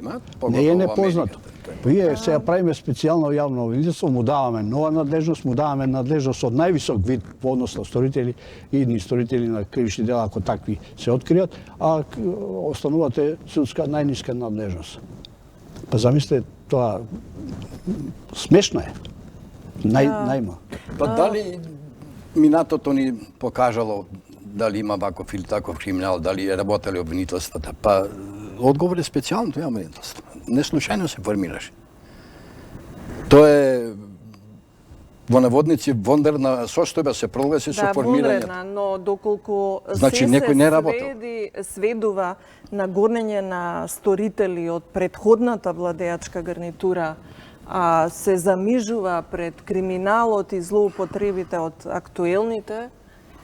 Не е непознато. Ние сега правиме специјално јавно обвинителство, му даваме нова надлежност, му даваме надлежност од највисок вид по однос на сторители и идни сторители на кривични дела, ако такви се откријат, а останувате судска најниска надлежност. Па замислете, тоа смешно е. Најма. Па дали минатото ни покажало дали има ваков или таков криминал, дали е работеле обвинителствата? Па одговор е специјалното јавно обвинителство. Не случајно се формираше. Тоа е во наводници вондерна состојба се прогласи со формирањето. Да, но доколку Значи, некој не работел. сведува на гонење на сторители од предходната владеачка гарнитура, а се замижува пред криминалот и злоупотребите од актуелните,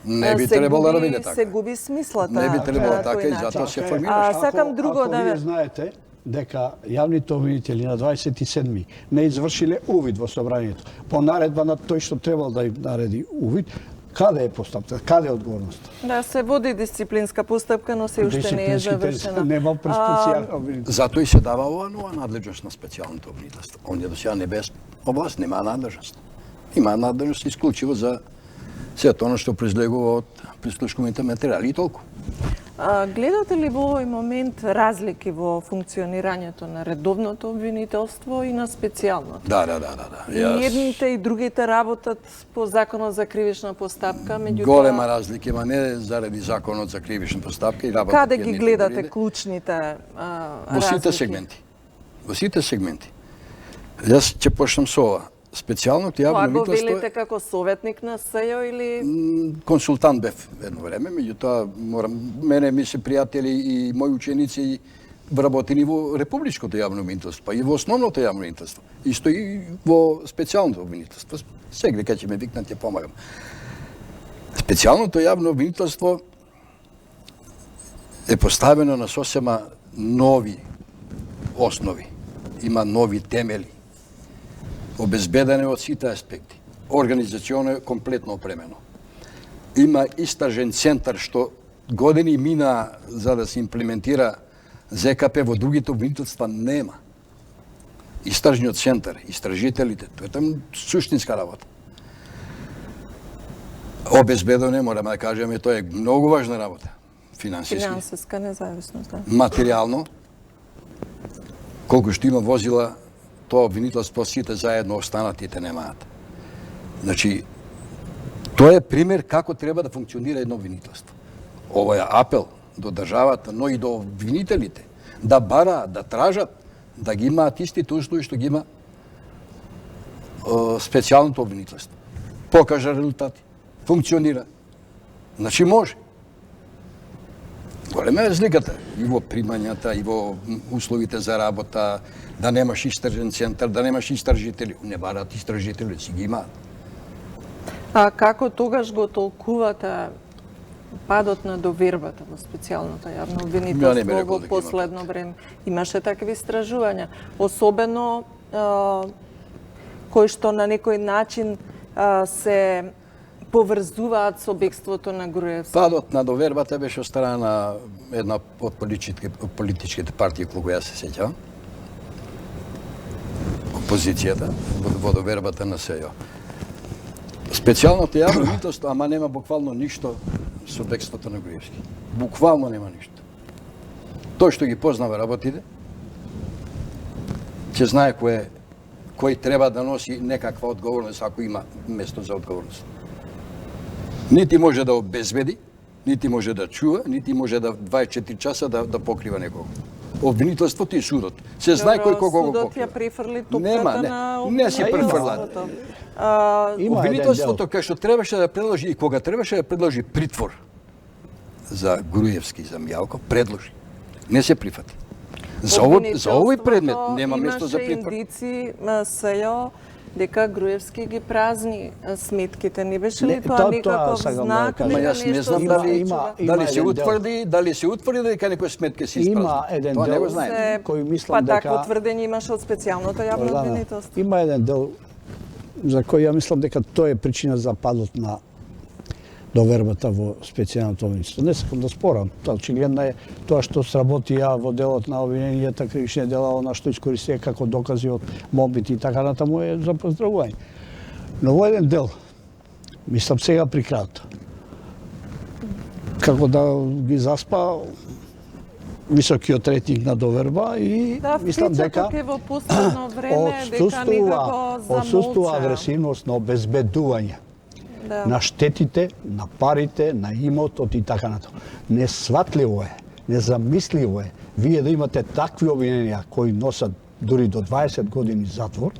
Не би требало да биде така. Се губи смислата. Не би требало на така тој и начин. затоа се формираше. Сакам друго ако да вие знаете дека јавните обвинители на 27 не извршиле увид во собранието, по наредба на тој што требал да им нареди увид, каде е постапка, каде е одговорноста? Да, се води дисциплинска постапка, но се уште не е завршена. Нема специјален обвинител. Затоа и се дава ова нова надлежност на специјалното обвинителство. Оние до сега не без област, нема надлежност. Има надлежност исклучиво за сето оно што произлегува од прислушкуваните материјали и толку. Гледате ли во овој момент разлики во функционирањето на редовното обвинителство и на специјалното? Да. И едните и другите работат по Законот за кривична постапка, меѓутоа Голема разлика има, не заради Законот за кривична постапка и работат каде ги едните и гледате другите. клучните Во сите разлики? сегменти. Во сите сегменти. Јас ќе почнам со ова. Специјалното јавно Тоа го обвинителство велите како советник на СЈО или консултант бев едно време, меѓутоа мене ми се пријатели и мои ученици вработени во републичкото јавно обвинителство, па и во основното јавно обвинителство. Исто и во специјалното обвинителство. Сега кога ќе ме викнат ќе помагам. Специјалното јавно обвинителство е поставено на сосема нови основи. Има нови темели. Обезбедено од сите аспекти. Организационно е комплетно опремено. Има истражен центар што години мина за да се имплементира ЗКП во другите обвинителства нема. Истражниот центар, истражителите, тоа е там суштинска работа. Обезбедено, мораме да кажеме, тоа е многу важна работа. Финансиски, финансиска независност, да. материјално, колку што има возила, тоа обвинителство сите заедно останатите немаат. Значи, тоа е пример како треба да функционира едно обвинителство. Ова е апел до државата, но и до обвинителите, да бараат, да тражат, да ги имаат истите услови што ги има специјалното обвинителство. Покажа резултати, функционира. Значи може. Голема е разликата и во примањата, и во условите за работа, да немаш истражен центар, да немаш истражители. Не бараат истражители, си ги имаат. А како тогаш го толкувате падот на довербата во специјалното јавно Ја не би обвинителство рекол во дека има последно време? Имаше такви истражувања, особено кои што на некој начин се поврзуваат со бегството на Груевски. Падот на довербата беше од страна на една од политичките партии, колку јас се сеќавам. Опозицијата во довербата на СЈО. Специјалното јавно обвинителство, ама нема буквално ништо со бегството на Груевски. Буквално нема ништо. Тој што ги познава работите, ќе знае кој треба да носи некаква одговорност ако има место за одговорност. Нити може да обезбеди, нити може да чува, нити може да 24 часа да покрива некого. Обвинителството и судот. Се знае кој кого го Судот ја покрива. префрли топката Нема, на не се префрла. обвинителството. Има Обвинителството кај што требаше да предложи и кога требаше да предложи притвор за Груевски, за Мјалков, предложи. Не се прифати. За овој предмет нема место за притвор. Имаше индици СЈО дека Груевски ги празни сметките. Не беше ли Не, тоа тоа некаков сакам да знак кажам. дека Јас не нешто знам се дали случува? дали се еден утврди, дека некој сметка се Има испразни. еден Тоа не дел го знаеме. Се- кој мислам па дека... такво тврдење имаше од специјалното јавно Ордана, обвинителство. Има еден дел за кој ја мислам дека тоа е причина за падот довербата во специјалното обвинство. Не сакам да спорам, очигледно е тоа што сработи ја во делот на обвиненијата кривични дела, она што искористија како докази од мобити и така натаму е за поздравување. Но во еден дел, мислам сега при крајот, како да ги заспа високиот рейтинг на доверба и мислам дека е во последно време дека некако отсуствува агресивност на обезбедување на штетите, на парите, на имотот и така натаму. Несватливо е, незамисливо е вие да имате такви обвиненија кои носат дури до 20 години затвор,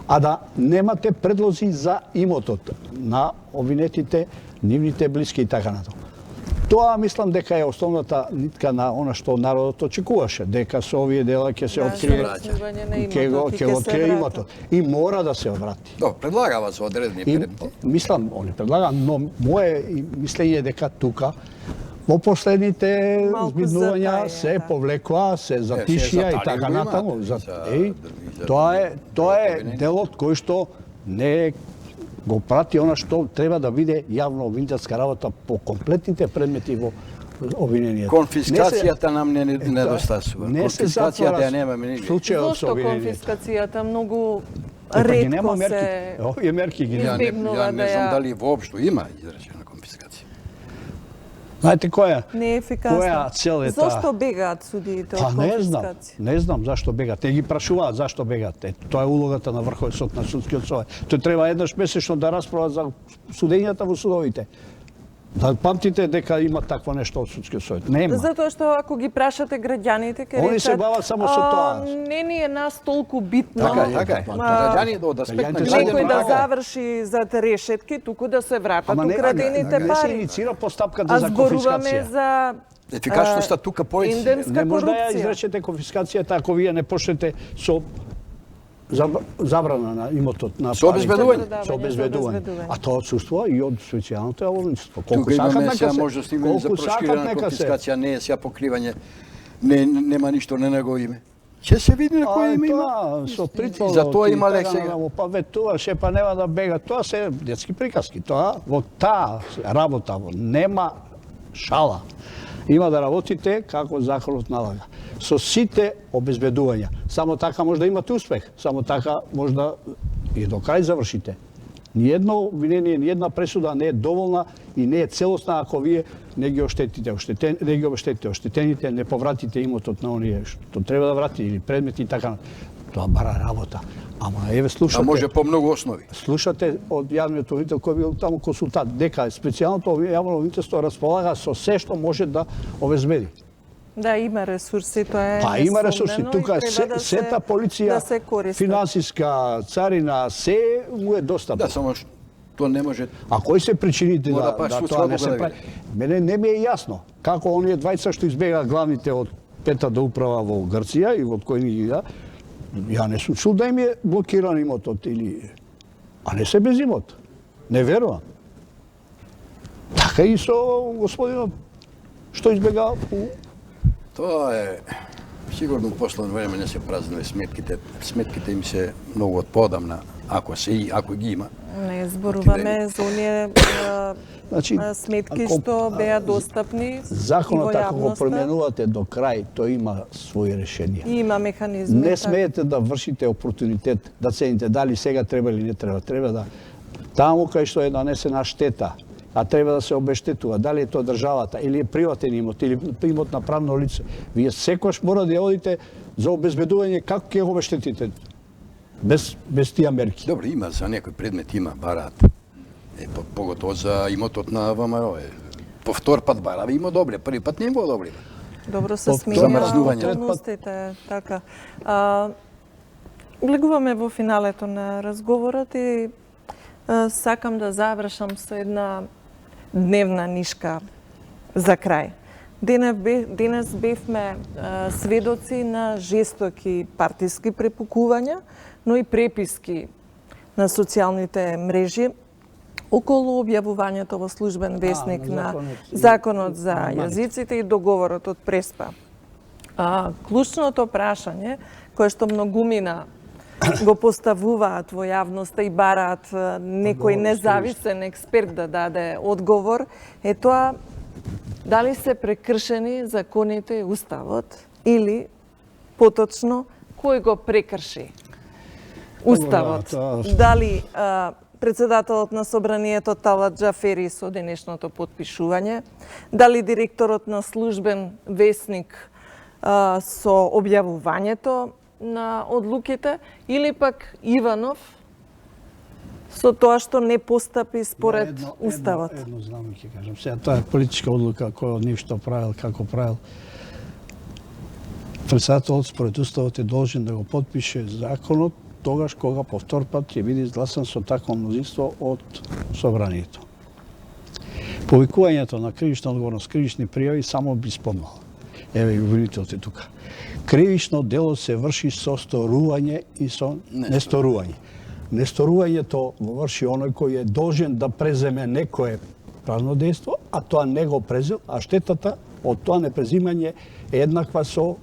а да немате предлози за имотот на обвинетите, нивните блиски и така натаму. Тоа мислам дека е основната нитка на она што народот очекуваше, дека со овие дела ќе се открие, ќе открие имотот и мора да се врати. Предлагава за одредени предмети. Мислам, они предлага, но мое мислење е дека тука во последните збиднувања се повлекува, се запишија и така натаму. Тоа е делот кој што не го прати она што треба да биде јавно обвинителска работа по комплетните предмети во обвинението. Конфискацијата нам не недостасува. Конфискацијата ја немаме нигде. Зошто конфискацијата многу ретко се овие мерки ги избегнува не знам дали воопшто има изречена конфискација. Знаете која? Не е ефикасна. Која цел е таа? Зошто бегаат судиите од конфискација? Не знам зашто бегаат. Те ги прашуваат зашто бегаат. Тоа е улогата на Врховен суд, на судскиот совет. Тој треба еднаш месечно да расправа за судењата во судовите. Да памтите дека има такво нешто од судскиот совет. Нема. Затоа што ако ги прашате граѓаните, ќе Они се бават само со тоа. Не ни е нас толку битно. Така е. Граѓаните од аспект на некој да заврши зад решетки, туку да се вратат украдените Не се пари. инициира постапката за зборуваме конфискација. за ефикасноста тука поиси. индемска Не може да ја корупција. изречете конфискацијата ако вие не почнете со забрана на имотот на Со обезбедување. Со обезбедување. А тоа отсуствува и од специјалното јавнообвинство. Тука имаме сега може да стигнеме за проширена конфискација, не е сега покривање, нема ништо не на него име. Ќе се види на кој име има. Со притвор. За тоа има лек сега. Па ветуваше, па нема да бега. Тоа се детски приказки. Тоа во таа работа нема шала. Има да работите како законот налага. Со сите обезбедувања. Само така може да имате успех. Само така може да и до крај завршите. Ниедно обвинение, ниедна пресуда не е доволна и не е целосна ако вие не ги оштетите, оштетените, не повратите имотот на оние што треба да врати или предмети и така. Тоа бара работа. Ама еве слушате. А може по многу основи. Слушате од јавниот обвинител кој бил таму консултант дека специјалното јавно обвинителство располага со се што може да обезбеди. Да, има ресурси, тоа е Па има ресурси, несомнено тука и треба да сета полиција, да се користат. финансиска, царина, се му е достапно. Да, само што не може. А кои се причините Мора да пак тоа судска не се одлука да прави? Мене не ми е јасно како оние двајца што избега главните од пета управа во Грција и од кои ги да, ја не сум чул да им е блокиран имотот или а не се без имот. Не верувам. Така и со господинот што избега Тоа е сигурно последно време не се празнува сметките. Сметките им се многу од подамна, ако ги има. Не зборуваме за оние сметки што беа достапни законот во ако го јавноста. променувате до крај, тој има своји решенија. И има механизми. Не смеете да вршите опортунитет, да цените дали сега треба или не треба. Треба да таму кај што е нанесена штета, а треба да се обештетува, дали е тоа државата или е приватен имот или имот на правно лице. Вие секогаш мора да ја одите за обезбедување како ќе го обештетите. Без тие мерки. Добро, има за некој предмет има бараат. Поготово за имотот на ВМРО. По втор пат барава има добре, први пат не им го одобри. Добро се замрзнување. сменја околностите, така. Влегуваме во финалето на разговорот и сакам да завршам со една дневна нишка за крај. Денес бевме сведоци на жестоки партиски препукувања, но и преписки на социјалните мрежи околу објавувањето во службен весник на Законот за јазиците и договорот од Преспа. Клучното прашање, кое што многумина го поставуваат во јавноста и бараат некој независен експерт да даде одговор, е тоа дали се прекршени законите и уставот или поточно кој го прекрши уставот. Дали председателот на собранието Талат Џафери со денешното потпишување, дали директорот на службен весник со објавувањето на одлуките, или пак Иванов со тоа што не постапи според уставот. Едно знам ќе кажам. Сега тоа е политичка одлука кој од нив што правил, како правил. Председателот според уставот е должен да го потпише законот тогаш кога по втор пат ќе биде изгласан со такво мнозинство од собранието. Повикувањето на кривична одговорност, кривични пријави само би спомнал. Еве и обвинителите тука. Кривично дело се врши со сторување и со несторување. Несторувањето го врши оној кој е должен да преземе некое правно дејство, а тоа не го презел, а штетата од тоа непрезимање е еднаква со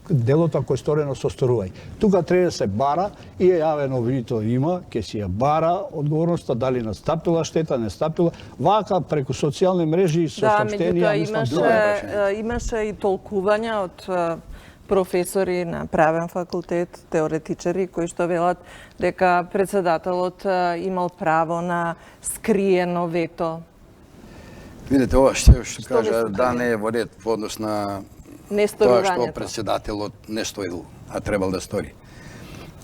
делото кој е сторено со сторување. Тука треба да се бара и е јавен обвинител има, ќе си ја бара одговорноста дали настапила штета, не настапила. Вака преку социјални мрежи со саопштенија, имаше и толкувања од професори на правен факултет, теоретичари, кои што велат дека председателот имал право на скриено вето. Видите, ова што кажа да не е во ред во однос на тоа што председателот не стоил, а требал да стори.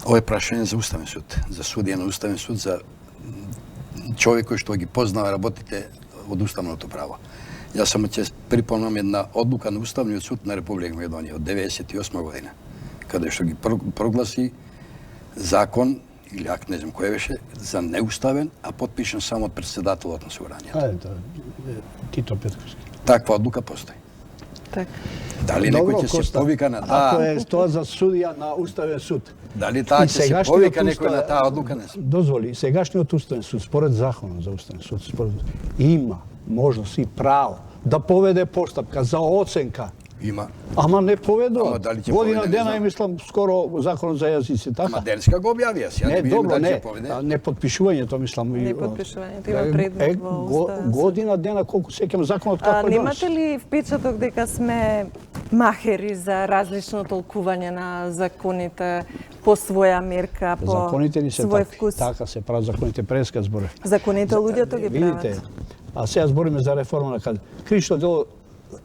Ова е прашање за Уставен суд, за судија на Уставен суд, за човек кој што ги познава работите од уставното право. Јас само ќе припомнам една одлука на Уставниот суд на Република Македонија од 98 година, каде што ги прогласи закон или акт, не знам кој беше, за неуставен, а потпишан само од председателот на собранието. Тито Петковски. Таква одлука постои. Така. Дали некој ќе се повика на таа? Ако е тоа за судија на Уставен суд. Дали таа ќе се повика некој на таа одлука? Не знам. Дозволи, сегашниот Уставен суд, според законот за Уставен суд, има можност и право да поведе постапка за оценка. Има. Ама не поведува. Година дена и мислам скоро законот за јазици, така? Ама денеска го објавија, сега не видим дали ќе поведе. Не подпишувањето, мислам. Не подпишувањето, има предмет во Уставен. Година дена колку сеќам законот како е немате ли впечаток дека сме махери за различно толкување на законите по своја мерка, по законите ни се свој такви. вкус? Така се прават законите, преска зборев. Законите луѓето ги прават. Видите, а сега збориме за реформа на каде. Кривично дело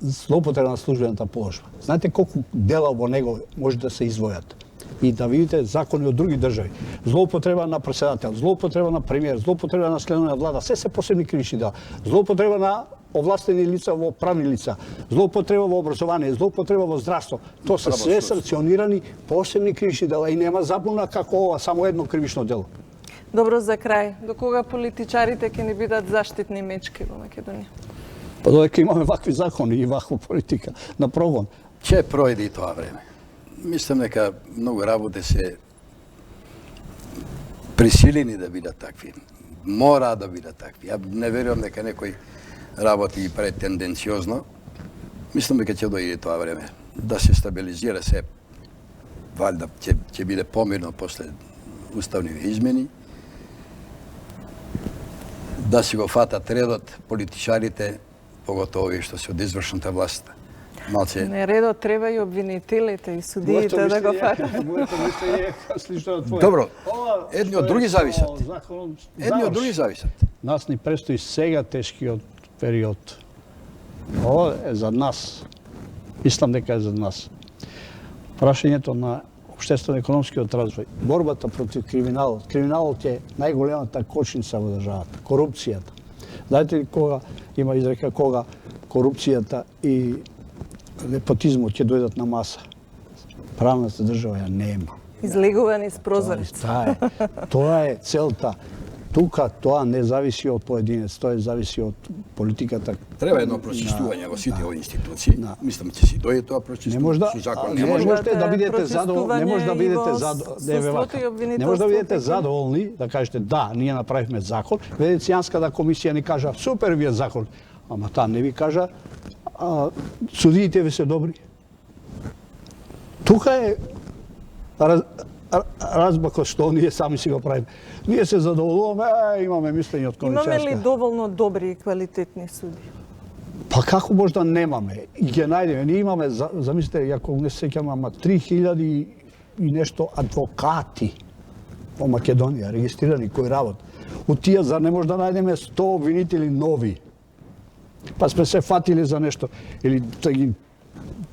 злоупотреба на службената положба. Знаете колку дела во него може да се извојат? И да видите закони од други држави. Злоупотреба на председател, злоупотреба на премиер, злоупотреба на членови на влада, се посебни кривични дела. Злоупотреба на овластени лица во правни лица, злоупотреба во образование, злоупотреба во здравство. Тоа се све санкционирани посебни кривични дела и нема забуна како ова, само едно кривично дело. Добро, за крај, до кога политичарите ќе ни бидат заштитни мечки во Македонија? Па додека имаме вакви закони и ваква политика на прогон. Ќе пројде и тоа време. Мислам дека многу работи се присилени да бидат такви. Мора да бидат такви. Ја не верувам дека некој работи ги прави тенденциозно. Мислам дека ќе дојде тоа време да се стабилизира се. Валјда ќе биде помирно после уставниве измени. Да си го фатат редот политичарите, поготово овие што се од извршната власт. Малце... Не редот треба и обвинителите и судиите да го фатат. Моето мислење е слично од твоето. Добро, едни од други зависат. Едни од други зависат. Нас ни престои сега тешкиот период. Ова е за нас. Мислам дека е за нас. Прашањето на општествено-економскиот развој, борбата против криминалот. Криминалот е најголемата кочница во државата. Корупцијата. Знаете ли кога има изрека кога корупцијата и непотизмот ќе дојдат на маса? Правната држава ја нема. Излегувани с прозорец. Тоа е целта. Тука тоа не зависи од поединец, тоа зависи од политиката. Треба едно прочистување во сите овие институции. Мислам ќе си дојде тоа прочистување со закон. Не можете да бидете задоволни, не може да бидете не може да бидете задоволни да кажете да, ние направивме закон. Венецијанската комисија ни кажа супер ви е закон, ама таа не ви кажа судиите ви се добри. Тука е разбако што ние сами си го правиме. Ние се задоволуваме, имаме мислење од Имаме ли Ковичарска. доволно добри и квалитетни суди? Па како може да немаме? И ги најдеме. Ние имаме, замислите, ако не се сеќам, ама 3000 и нешто адвокати во Македонија, регистрирани, кои работат. Од тие, зар не може да најдеме 100 обвинители нови? Па сме се фатили за нешто. Или да ги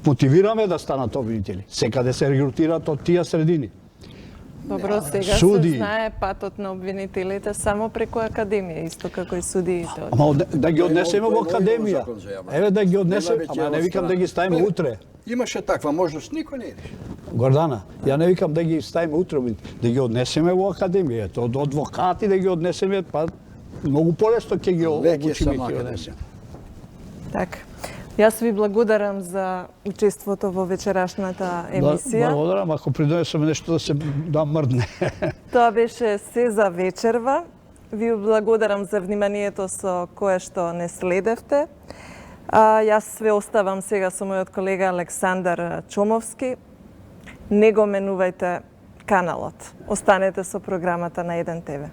мотивираме да станат обвинители. Секаде се регрутираат од тие средини. Добро, сега суди. се знае патот на обвинителите само преку академија, исто како и судиите. Ама да ги однесеме во Тој е академија. закон за јавна. Еве да ги однесеме, Нема веќе ама не една викам страна. да ги ставиме Не, утре. Имаше таква можност, никој не реши. Гордана, ја не викам да ги ставиме утре, да ги однесеме во академија. Тоа од адвокати да ги однесеме, па многу полесно ќе ги Веќе обучиме само ќе ги академија. однесеме. Така. Јас ви благодарам за учеството во вечерашната емисија. Благодарам, ако придонесеме нешто да се да мрдне. Тоа беше се за вечерва. Ви благодарам за вниманието со кое што не следевте. Јас све оставам сега со мојот колега Александар Чомовски. Не го менувајте каналот. Останете со програмата на 1 ТВ.